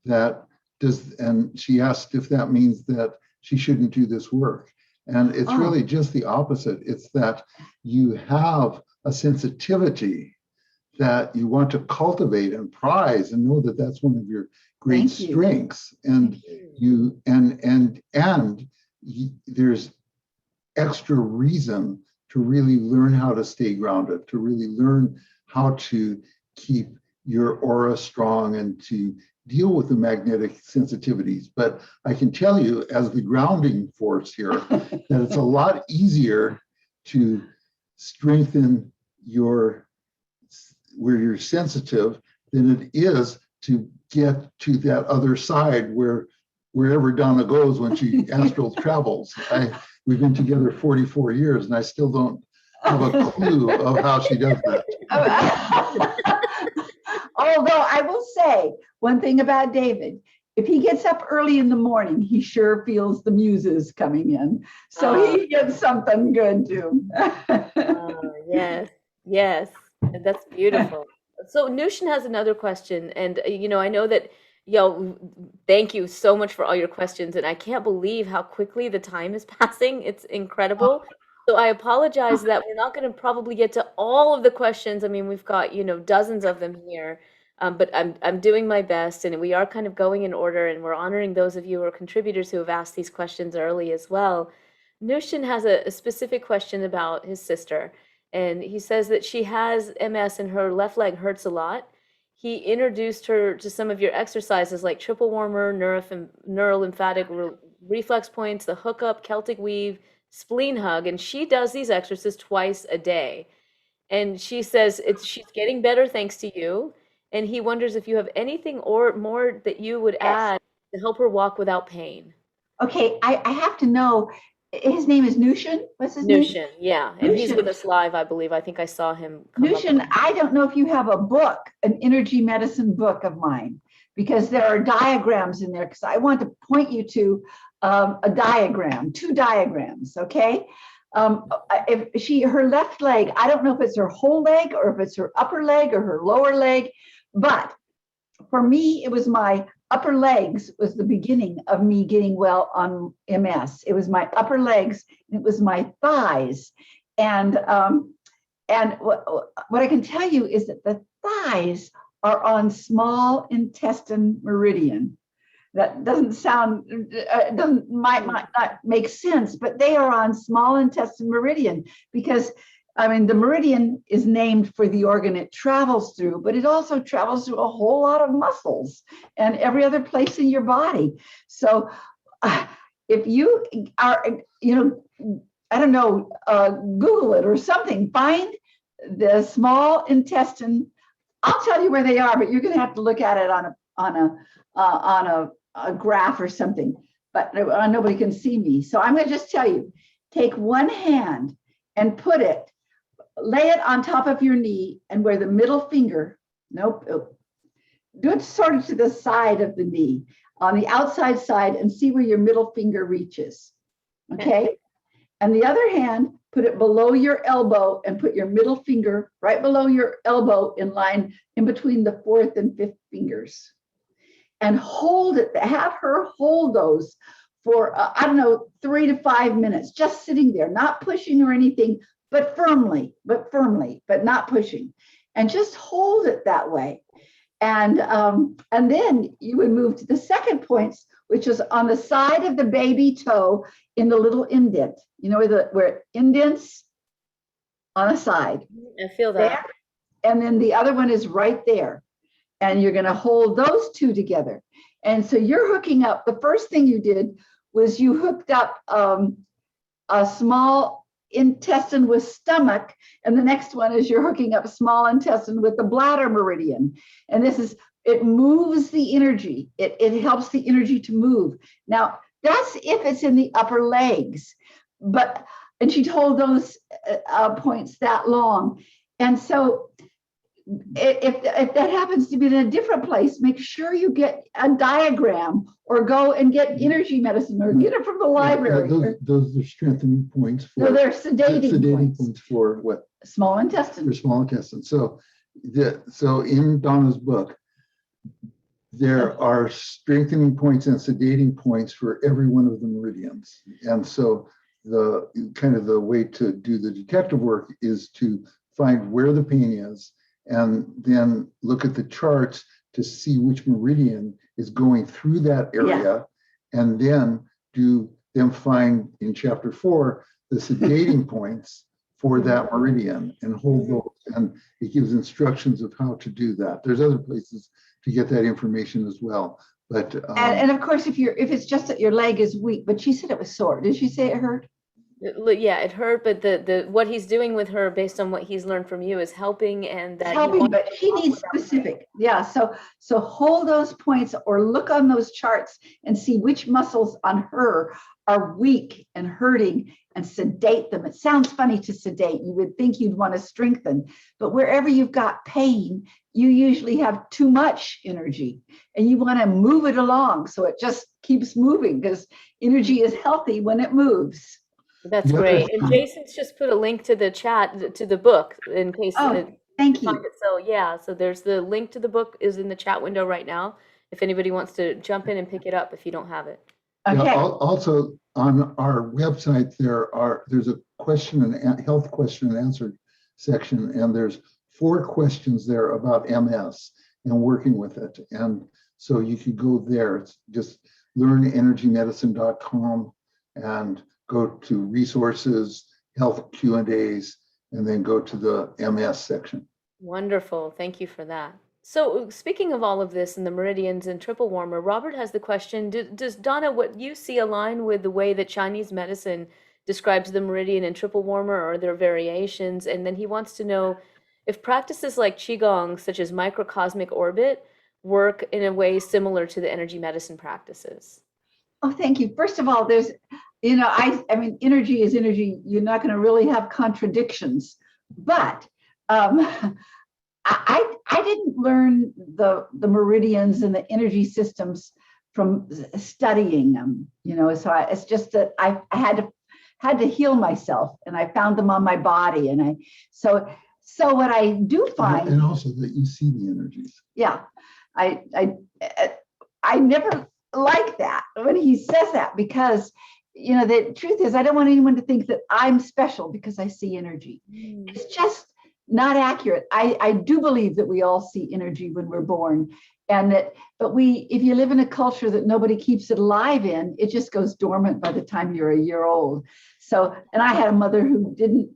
Speaker 3: That does, and she asked if that means that she shouldn't do this work. And it's really just the opposite. It's that you have a sensitivity that you want to cultivate and prize and know that that's one of your great strengths. And there's extra reason to really learn how to stay grounded, to really learn how to keep your aura strong and to deal with the magnetic sensitivities. But I can tell you, as the grounding force here, that it's a lot easier to strengthen your where you're sensitive than it is to get to that other side wherever Donna goes when she astral travels. We've been together 44 years and I still don't have a clue of how she does that.
Speaker 2: Although I will say one thing about David, if he gets up early in the morning, he sure feels the muses coming in. So he gets something good too.
Speaker 1: Yes, yes, and that's beautiful. So Nushin has another question, and you know, I know that, yo, thank you so much for all your questions, and I can't believe how quickly the time is passing. It's incredible. So I apologize that we're not going to probably get to all of the questions. I mean, we've got, you know, dozens of them here, but I'm doing my best, and we are kind of going in order, and we're honoring those of you who are contributors who have asked these questions early as well. Nushin has a specific question about his sister. And he says that she has MS and her left leg hurts a lot. He introduced her to some of your exercises like triple warmer, neural lymphatic reflex points, the hookup, Celtic weave, spleen hug, and she does these exercises twice a day. And she says she's getting better thanks to you. And he wonders if you have anything or more that you would
Speaker 2: Yes.
Speaker 1: add to help her walk without pain.
Speaker 2: Okay, I have to know. His name is Nushin. What's his name?
Speaker 1: Nushin, yeah, and he's with
Speaker 2: Nushin.
Speaker 1: us live, I believe. I think I saw him come up.
Speaker 2: Nushin, I don't know if you have a book, an energy medicine book of mine, because there are diagrams in there, because I want to point you to a diagram, two diagrams, okay? Her left leg, I don't know if it's her whole leg or if it's her upper leg or her lower leg, but for me, it was my upper legs was the beginning of me getting well on MS. It was my upper legs, and it was my thighs. And what I can tell you is that the thighs are on small intestine meridian. That doesn't sound, might not make sense, but they are on small intestine meridian because I mean, the meridian is named for the organ it travels through, but it also travels through a whole lot of muscles and every other place in your body. So if you are, I don't know, Google it or something, find the small intestine. I'll tell you where they are, but you're going to have to look at it on a graph or something. But nobody can see me, so I'm going to just tell you: take one hand and lay it on top of your knee, and where the middle finger, do it sort of to the side of the knee, on the outside side, and see where your middle finger reaches. Okay. And the other hand, put it below your elbow and put your middle finger right below your elbow in line in between the fourth and fifth fingers. And hold it, have her hold those for, 3 to 5 minutes, just sitting there, not pushing or anything, but firmly, but not pushing. And just hold it that way. And then you would move to the second points, which is on the side of the baby toe in the little indent, where it indents on the side.
Speaker 1: I feel that.
Speaker 2: There. And then the other one is right there. And you're going to hold those two together. And so you're hooking up. The first thing you did was you hooked up a small intestine with stomach, and the next one is you're hooking up small intestine with the bladder meridian. And it moves the energy. It helps the energy to move. Now, that's if it's in the upper legs, and she'd hold those points that long. And so if that happens to be in a different place, make sure you get a diagram or go and get energy medicine or get it from the library.
Speaker 3: Those are strengthening points.
Speaker 2: They're sedating points
Speaker 3: for what?
Speaker 2: Small intestine.
Speaker 3: For small intestine. So in Donna's book, there are strengthening points and sedating points for every one of the meridians. And so the way to do the detective work is to find where the pain is, and then look at the charts to see which meridian is going through that area, and then find in chapter 4 the sedating points for that meridian and hold those. And it gives instructions of how to do that. There's other places to get that information as well. But
Speaker 2: and of course, if it's just that your leg is weak, but she said it was sore. Did she say it hurt?
Speaker 1: Yeah, it hurt, but the what he's doing with her based on what he's learned from you is helping, and that
Speaker 2: but she needs specific. Yeah, so hold those points or look on those charts and see which muscles on her are weak and hurting, and sedate them. It sounds funny to sedate. You would think you'd want to strengthen, but wherever you've got pain, you usually have too much energy and you want to move it along so it just keeps moving, because energy is healthy when it moves.
Speaker 1: That's great. And Jason's just put a link to the chat, to the book, in case.
Speaker 2: Thank you.
Speaker 1: So there's the link to the book is in the chat window right now, if anybody wants to jump in and pick it up if you don't have it.
Speaker 2: Okay.
Speaker 3: Yeah, also on our website, there's a health question and answer section, and there's 4 questions there about MS and working with it. And so you could go there. It's just learnenergymedicine.com and go to resources, health Q&As, and then go to the MS section.
Speaker 1: Wonderful. Thank you for that. So speaking of all of this and the meridians and triple warmer, Robert has the question, does Donna, what you see align with the way that Chinese medicine describes the meridian and triple warmer, or are there variations? And then he wants to know if practices like Qigong, such as microcosmic orbit, work in a way similar to the energy medicine practices.
Speaker 2: Oh, thank you. First of all, there's, I mean, energy is energy. You're not going to really have contradictions, but I didn't learn the meridians and the energy systems from studying them, so it's just that I had to heal myself, and I found them on my body. And so what I do find,
Speaker 3: and also that you see the energies.
Speaker 2: Yeah, I never like that when he says that, because the truth is, I don't want anyone to think that I'm special because I see energy. It's just not accurate. I do believe that we all see energy when we're born, but if you live in a culture that nobody keeps it alive in, it just goes dormant by the time you're a year old. So, and I had a mother who didn't,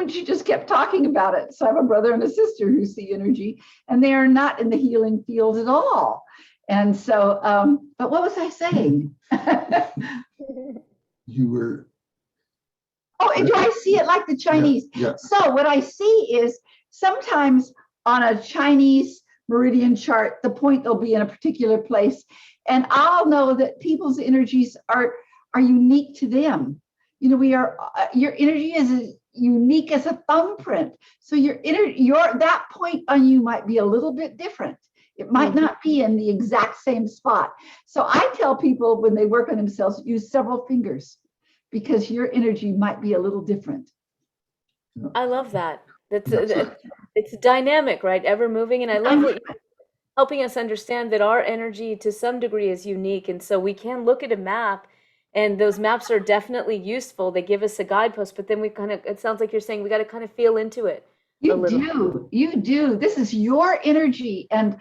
Speaker 2: she just kept talking about it. So I have a brother and a sister who see energy, and they are not in the healing field at all. And so, but what was I saying?
Speaker 3: You were,
Speaker 2: Oh, and do I see it like the Chinese?
Speaker 3: yeah.
Speaker 2: So what I see is sometimes on a Chinese meridian chart, the point they'll be in a particular place, and I'll know that people's energies are unique to them. You know, we are your energy is as unique as a thumbprint. So your that point on you might be a little bit different. It might not be in the exact same spot. So I tell people when they work on themselves, use several fingers, because your energy might be a little different.
Speaker 1: I love that. That's
Speaker 3: Yeah.
Speaker 1: it's dynamic, right? Ever moving, and I love what you're helping us understand that our energy to some degree is unique, and so we can look at a map, and those maps are definitely useful. They give us a guidepost, but then we kind of, it sounds like you're saying we got to kind of feel into it a
Speaker 2: You
Speaker 1: little.
Speaker 2: do, you do. This is your energy, and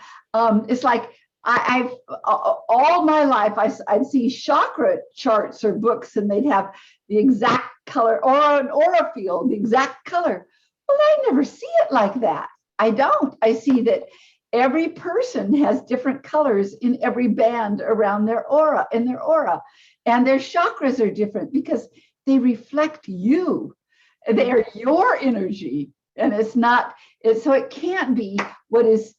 Speaker 2: it's like I've all my life I'd see chakra charts or books, and they'd have the exact color or an aura field, the exact color. Well, I never see it like that. I don't. I see that every person has different colors in every band around their aura, and their chakras are different because they reflect you. They're your energy, and it's not. So it can't be what is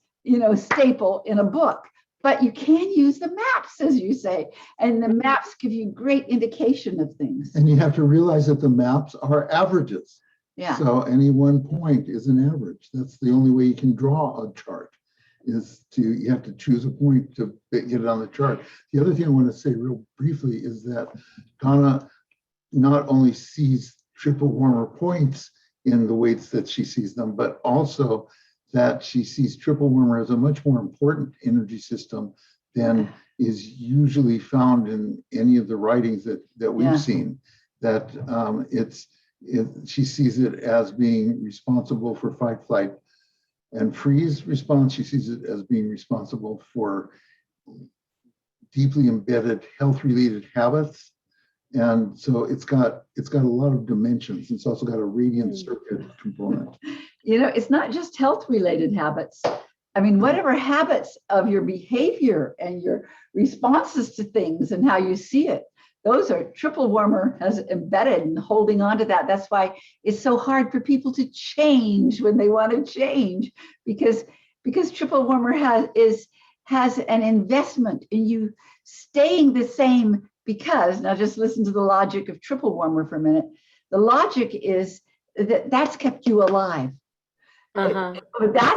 Speaker 2: staple in a book. But you can use the maps, as you say, and the maps give you great indication of things.
Speaker 3: And you have to realize that the maps are averages.
Speaker 2: Yeah.
Speaker 3: So any one point is an average. That's the only way you can draw a chart, is you have to choose a point to get it on the chart. The other thing I want to say real briefly is that Donna not only sees triple warmer points in the weights that she sees them, but also that she sees triple warmer as a much more important energy system than is usually found in any of the writings that we've seen. That she sees it as being responsible for fight, flight, and freeze response. She sees it as being responsible for deeply embedded health-related habits. And so it's got a lot of dimensions. It's also got a radiant circuit component.
Speaker 2: It's not just health-related habits. I mean, whatever habits of your behavior and your responses to things and how you see it, those are triple warmer has embedded and holding on to that. That's why it's so hard for people to change when they want to change, because triple warmer has an investment in you staying the same. Because now just listen to the logic of triple warmer for a minute. The logic is that's kept you alive. That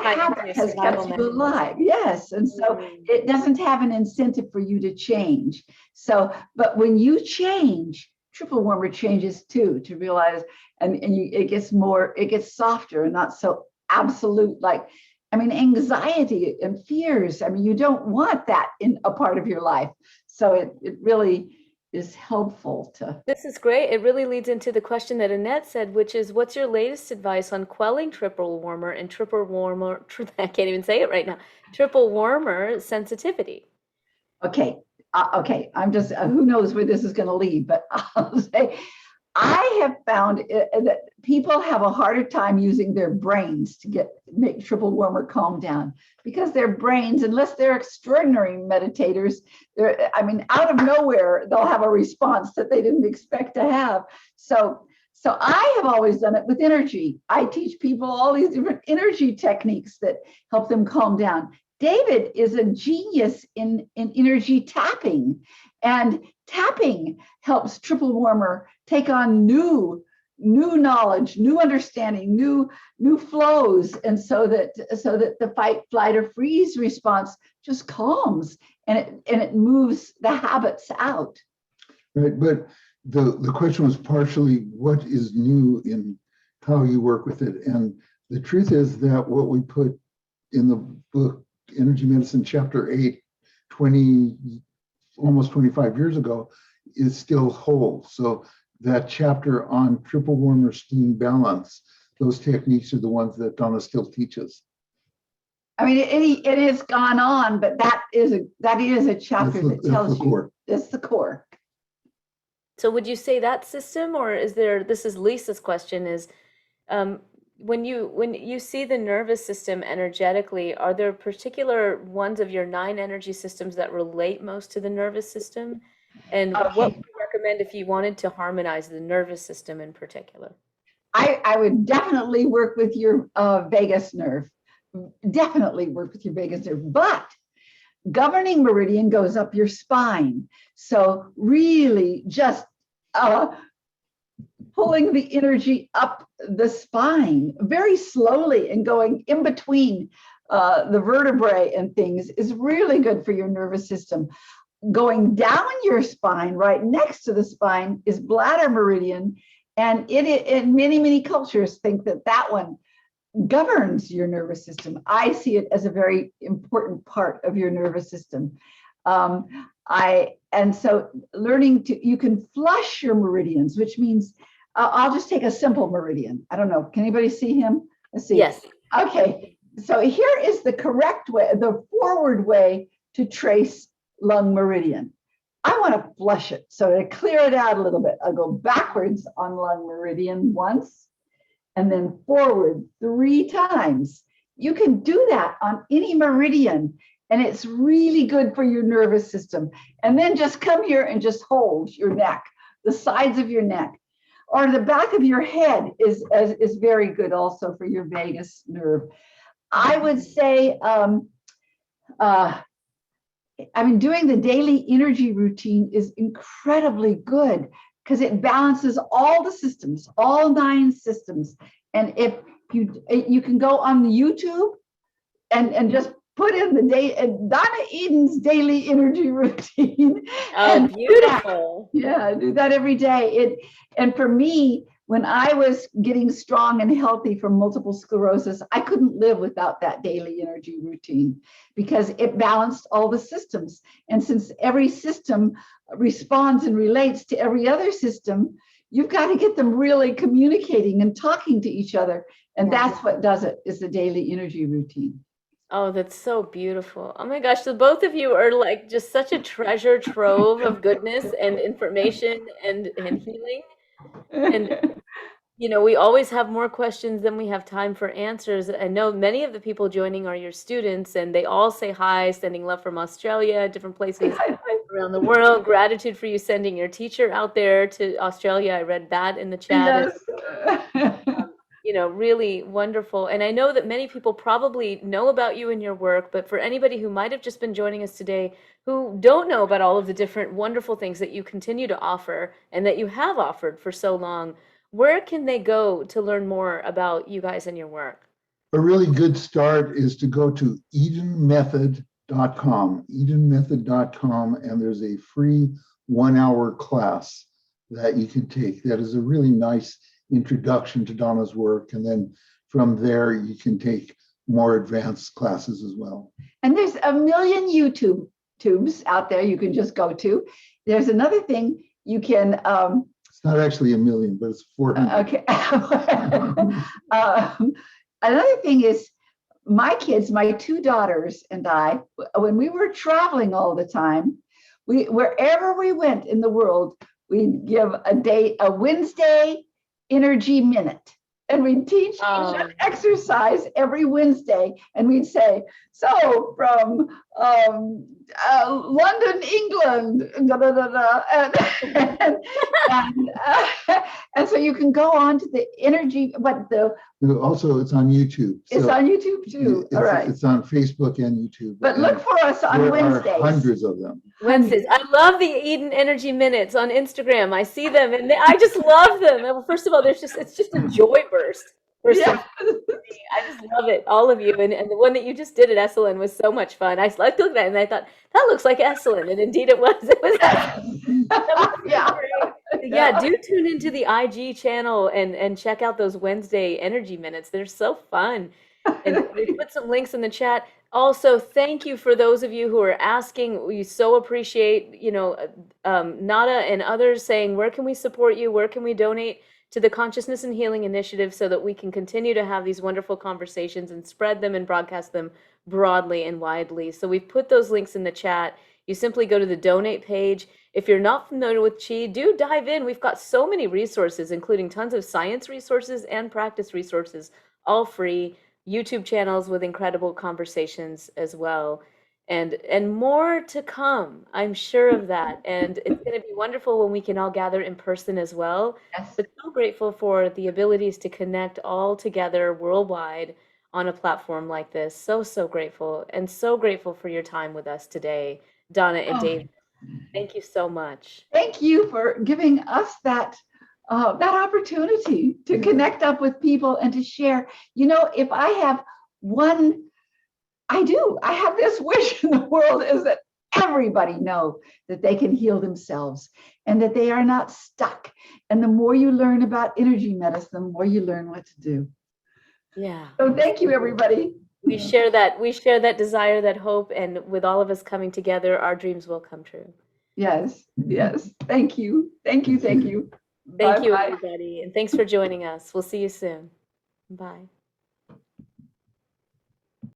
Speaker 2: habit has kept you alive. Yes. And so it doesn't have an incentive for you to change. So, but when you change, triple warmer changes too, to realize, it gets softer and not so absolute. Like, anxiety and fears. You don't want that in a part of your life. So it really is helpful to.
Speaker 1: This is great. It really leads into the question that Annette said, which is, what's your latest advice on quelling triple warmer and triple warmer, I can't even say it right now, triple warmer sensitivity?
Speaker 2: Okay. I'm just, who knows where this is going to lead, but I'll say, I have found that people have a harder time using their brains to make triple warmer calm down, because their brains, unless they're extraordinary meditators, out of nowhere, they'll have a response that they didn't expect to have. So I have always done it with energy. I teach people all these different energy techniques that help them calm down. David is a genius in energy tapping, and tapping helps triple warmer take on new knowledge, new understanding, new flows, and so that the fight, flight, or freeze response just calms, and it moves the habits out.
Speaker 3: Right, but the question was partially what is new in how you work with it, and the truth is that what we put in the book Energy Medicine Chapter 8, almost 25 years ago, is still whole. So that chapter on triple warmer steam balance, those techniques are the ones that Donna still teaches.
Speaker 2: It has gone on, but that is a chapter that tells you that's the core.
Speaker 1: So would you say that system, or is there, this is Lisa's question, is when you see the nervous system energetically, are there particular ones of your 9 energy systems that relate most to the nervous system? And what would
Speaker 2: Okay.
Speaker 1: you recommend if you wanted to harmonize the nervous system in particular?
Speaker 2: I would definitely work with your vagus nerve. Definitely work with your vagus nerve. But governing meridian goes up your spine. So really just uh, pulling the energy up the spine very slowly and going in between the vertebrae and things is really good for your nervous system. Going down your spine, right next to the spine, is bladder meridian. And in many cultures think that that one governs your nervous system. I see it as a very important part of your nervous system. Um, and so learning you can flush your meridians, which means I'll just take a simple meridian. I don't know. Can anybody see him? Let's see.
Speaker 1: Yes.
Speaker 2: Okay. So here is the correct way, the forward way to trace lung meridian. I want to flush it. So to clear it out a little bit, I'll go backwards on lung meridian once and then forward 3 times. You can do that on any meridian, and it's really good for your nervous system. And then just come here and just hold your neck, the sides of your neck, or the back of your head is very good also for your vagus nerve. I would say, doing the daily energy routine is incredibly good because it balances all the systems, all 9 systems. And if you can go on the YouTube and just put in the day Donna Eden's daily energy routine.
Speaker 1: Oh, beautiful.
Speaker 2: Do that every day. And for me, when I was getting strong and healthy from multiple sclerosis, I couldn't live without that daily energy routine because it balanced all the systems. And since every system responds and relates to every other system, you've got to get them really communicating and talking to each other. And that's what does it, is the daily energy routine.
Speaker 1: Oh, that's so beautiful. Oh my gosh, so both of you are like just such a treasure trove of goodness and information and healing. And we always have more questions than we have time for answers. I know many of the people joining are your students, and they all say hi, sending love from Australia, different places around the world. Gratitude for you sending your teacher out there to Australia. I read that in the chat.
Speaker 2: Yes.
Speaker 1: Really wonderful. And I know that many people probably know about you and your work, but for anybody who might have just been joining us today who don't know about all of the different wonderful things that you continue to offer and that you have offered for so long, where can they go to learn more about you guys and your work?
Speaker 3: A really good start is to go to edenmethod.com, and there's a free 1-hour class that you can take. That is a really nice introduction to Donna's work. And then from there, you can take more advanced classes as well. And
Speaker 2: there's a million YouTube tubes out there you can just go to. There's another thing you can.
Speaker 3: It's not actually a million, but it's 400.
Speaker 2: Okay. Another thing is my kids, my 2 daughters and I, when we were traveling all the time, wherever we went in the world, we'd give a Wednesday energy minute. And we'd teach an exercise every Wednesday. And we'd say, so from London, England, da, da, da, da, and so you can go on to the energy,
Speaker 3: also it's on YouTube.
Speaker 2: It's on YouTube too. All right.
Speaker 3: It's on Facebook and YouTube.
Speaker 2: But look for us on Wednesdays.
Speaker 3: There are hundreds of them.
Speaker 1: Wednesdays. I love the Eden Energy Minutes on Instagram. I see them and I just love them. Well, first of all, it's just a joy burst. I just love it, all of you. And the one that you just did at Esalen was so much fun. I looked at it and I thought, that looks like Esalen. And indeed it was. It was yeah, do tune into the IG channel and check out those Wednesday Energy Minutes. They're so fun. And we put some links in the chat. Also, thank you for those of you who are asking. We so appreciate, Nada and others saying, where can we support you? Where can we donate to the Consciousness and Healing Initiative so that we can continue to have these wonderful conversations and spread them and broadcast them broadly and widely. So we've put those links in the chat. You simply go to the donate page. If you're not familiar with Qi, do dive in. We've got so many resources, including tons of science resources and practice resources, all free, YouTube channels with incredible conversations as well. And more to come. I'm sure of that. And it's going to be wonderful when we can all gather in person as well.
Speaker 2: Yes.
Speaker 1: But so grateful for the abilities to connect all together worldwide on a platform like this. So, so grateful, and so grateful for your time with us today, Donna and
Speaker 2: Oh,
Speaker 1: Dave. Thank you so much.
Speaker 2: thank you for giving us that opportunity to connect up with people and to share. If I have one, I have this wish in the world, is that everybody know that they can heal themselves and that they are not stuck. And the more you learn about energy medicine, the more you learn what to do.
Speaker 1: Yeah.
Speaker 2: So thank you, everybody.
Speaker 1: We share that desire, that hope, and with all of us coming together, our dreams will come true.
Speaker 2: Yes, yes. Thank you. Thank you. Thank you.
Speaker 1: Thank you,
Speaker 2: Bye-bye.
Speaker 1: everybody, and thanks for joining us. We'll see you soon. Bye.